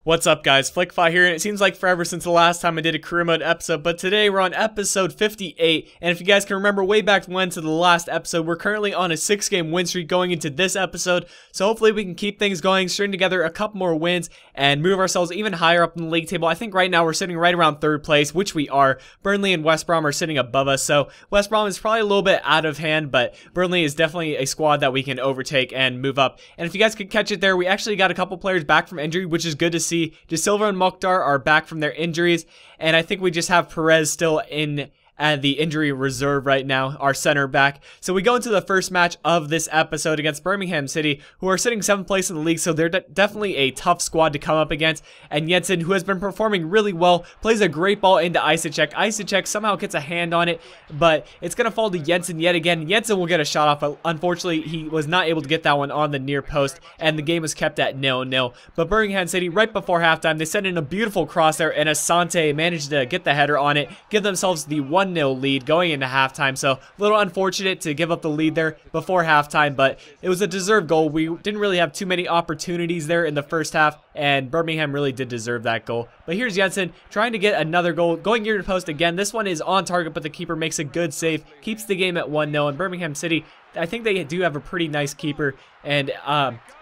What's up guys, Flickfi here, and it seems like forever since the last time I did a career mode episode, but today we're on episode 58, and if you guys can remember way back when to the last episode, we're currently on a 6-game win streak going into this episode, so hopefully we can keep things going, string together a couple more wins, and move ourselves even higher up in the league table. I think right now we're sitting right around 3rd place, which we are. Burnley and West Brom are sitting above us, so West Brom is probably a little bit out of hand, but Burnley is definitely a squad that we can overtake and move up. And if you guys could catch it there, we actually got a couple players back from injury, which is good to see. De Silva and Mokhtar are back from their injuries, and I think we just have Perez still in the injury reserve right now, our center back. So we go into the first match of this episode against Birmingham City, who are sitting 7th place in the league, so they're definitely a tough squad to come up against. And Jensen, who has been performing really well, plays a great ball into Isacek. Isacek somehow gets a hand on it, but it's going to fall to Jensen yet again. Jensen will get a shot off, but unfortunately he was not able to get that one on the near post, and the game was kept at 0-0. But Birmingham City, right before halftime, they sent in a beautiful cross there, and Asante managed to get the header on it, give themselves the 1-0 lead going into halftime. So a little unfortunate to give up the lead there before halftime, but it was a deserved goal. We didn't really have too many opportunities there in the first half, and Birmingham really did deserve that goal. But here's Jensen trying to get another goal, going near the post again. This one is on target, but the keeper makes a good save, keeps the game at 1-0, and Birmingham City, I think they do have a pretty nice keeper, and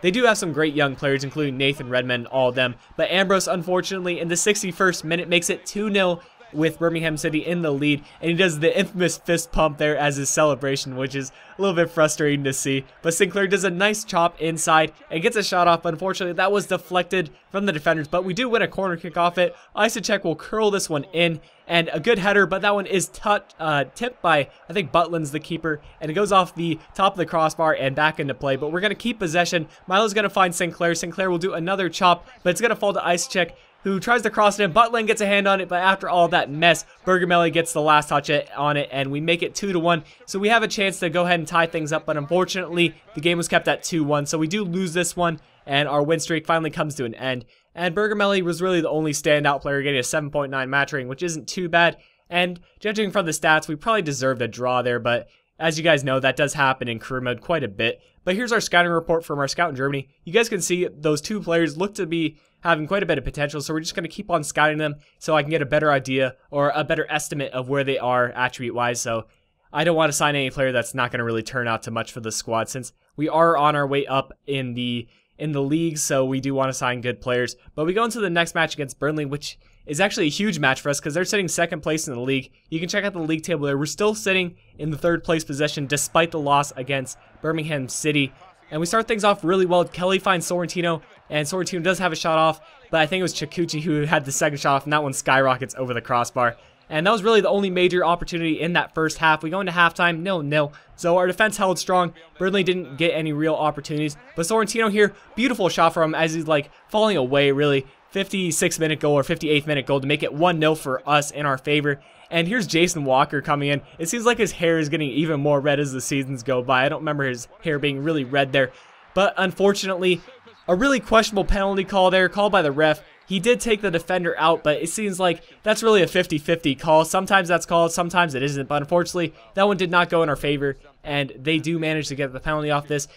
they do have some great young players, including Nathan Redmond, all of them. But Ambrose, unfortunately, in the 61st minute, makes it 2-0 with Birmingham City in the lead, and he does the infamous fist pump there as his celebration, which is a little bit frustrating to see. But Sinclair does a nice chop inside and gets a shot off. Unfortunately, that was deflected from the defenders, but we do win a corner kick off it. Isacek will curl this one in, and a good header, but that one is tipped by, I think, Butlin's the keeper, and it goes off the top of the crossbar and back into play. But we're going to keep possession. Milo's going to find Sinclair. Sinclair will do another chop, but it's going to fall to Isacek, who tries to cross it in. Butlin gets a hand on it, but after all that mess, Bergamelli gets the last touch on it, and we make it 2-1. So we have a chance to go ahead and tie things up, but unfortunately, the game was kept at 2-1. So we do lose this one, and our win streak finally comes to an end. And Bergamelli was really the only standout player, getting a 7.9 match rating, which isn't too bad. And judging from the stats, we probably deserved a draw there, but as you guys know, that does happen in career mode quite a bit. But here's our scouting report from our scout in Germany. You guys can see those two players look to be having quite a bit of potential, so we're just going to keep on scouting them so I can get a better idea or a better estimate of where they are attribute-wise. So I don't want to sign any player that's not going to really turn out to much for the squad, since we are on our way up in the league, so we do want to sign good players. But we go into the next match against Burnley, which is actually a huge match for us because they're sitting 2nd place in the league. You can check out the league table there. We're still sitting in the 3rd place position despite the loss against Birmingham City. And we start things off really well. Kelly finds Sorrentino, and Sorrentino does have a shot off, but I think it was Chikuchi who had the second shot off, and that one skyrockets over the crossbar. And that was really the only major opportunity in that first half. We go into halftime, 0-0. So our defense held strong. Burnley didn't get any real opportunities. But Sorrentino here, beautiful shot from him as he's like falling away, really. 56-minute goal or 58th-minute goal to make it 1-0 for us in our favor. And here's Jason Walker coming in. It seems like his hair is getting even more red as the seasons go by. I don't remember his hair being really red there. But unfortunately, a really questionable penalty call there, called by the ref. He did take the defender out, but it seems like that's really a 50-50 call. Sometimes that's called, sometimes it isn't. But unfortunately, that one did not go in our favor, and they do manage to get the penalty off this.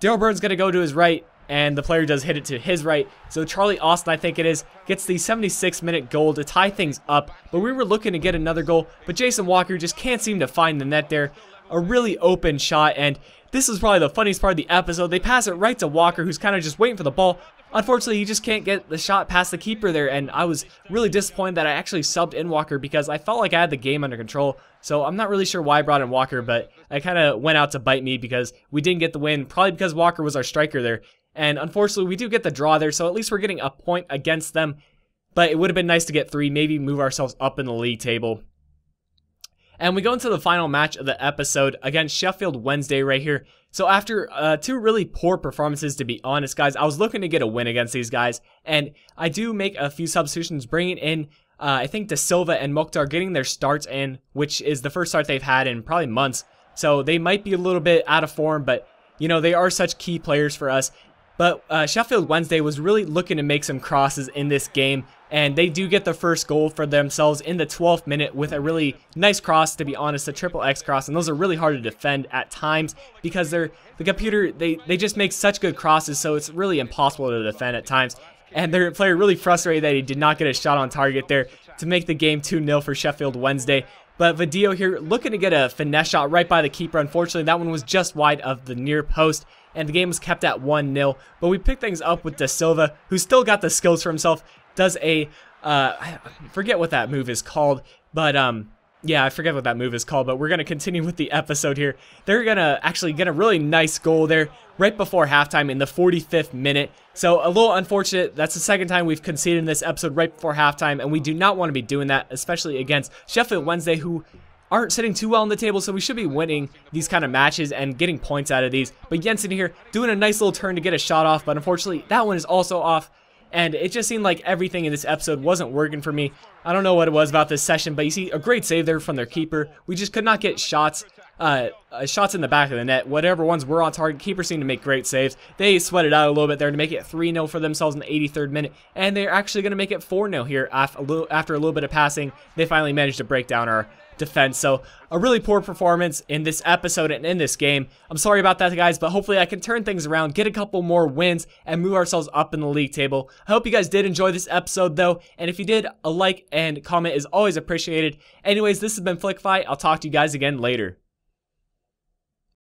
Daryl Burns going to go to his right, and the player does hit it to his right. So Charlie Austin, I think it is, gets the 76-minute goal to tie things up. But we were looking to get another goal, but Jason Walker just can't seem to find the net there. A really open shot, and this is probably the funniest part of the episode. They pass it right to Walker, who's kind of just waiting for the ball. Unfortunately, he just can't get the shot past the keeper there, and I was really disappointed that I actually subbed in Walker because I felt like I had the game under control. So I'm not really sure why I brought in Walker, but I kind of went out to bite me because we didn't get the win, probably because Walker was our striker there. And unfortunately, we do get the draw there, so at least we're getting a point against them. But it would have been nice to get 3, maybe move ourselves up in the league table. And we go into the final match of the episode against Sheffield Wednesday right here. So after 2 really poor performances, to be honest, guys, I was looking to get a win against these guys. And I do make a few substitutions, bringing in, I think, De Silva and Mokhtar getting their starts in, which is the first start they've had in probably months. So they might be a little bit out of form, but, you know, they are such key players for us. But Sheffield Wednesday was really looking to make some crosses in this game, and they do get the first goal for themselves in the 12th minute with a really nice cross, to be honest, a triple X cross, and those are really hard to defend at times because the computer, they just make such good crosses, so it's really impossible to defend at times. and their player really frustrated that he did not get a shot on target there to make the game 2-0 for Sheffield Wednesday. But Vadillo here looking to get a finesse shot right by the keeper. Unfortunately, that one was just wide of the near post, and the game was kept at 1-0. But we picked things up with Da Silva, who still got the skills for himself. Does a, I forget what that move is called, but yeah, I forget what that move is called, but we're going to continue with the episode here. They're going to actually get a really nice goal there right before halftime in the 45th minute. So a little unfortunate. That's the second time we've conceded in this episode right before halftime, and we do not want to be doing that, especially against Sheffield Wednesday, who aren't sitting too well on the table, so we should be winning these kind of matches and getting points out of these. But Jensen here doing a nice little turn to get a shot off, but unfortunately that one is also off. And it just seemed like everything in this episode wasn't working for me. I don't know what it was about this session, but you see a great save there from their keeper. We just could not get shots in the back of the net. Whatever ones were on target, keeper seemed to make great saves. They sweated out a little bit there to make it 3-0 for themselves in the 83rd minute, and they're actually going to make it 4-0 here after a little bit of passing. They finally managed to break down our defense. So a really poor performance in this episode and in this game. I'm sorry about that, guys, but hopefully I can turn things around, get a couple more wins, and move ourselves up in the league table. I hope you guys did enjoy this episode though, and if you did, a like and comment is always appreciated. Anyways, this has been Flick Fight. I'll talk to you guys again later.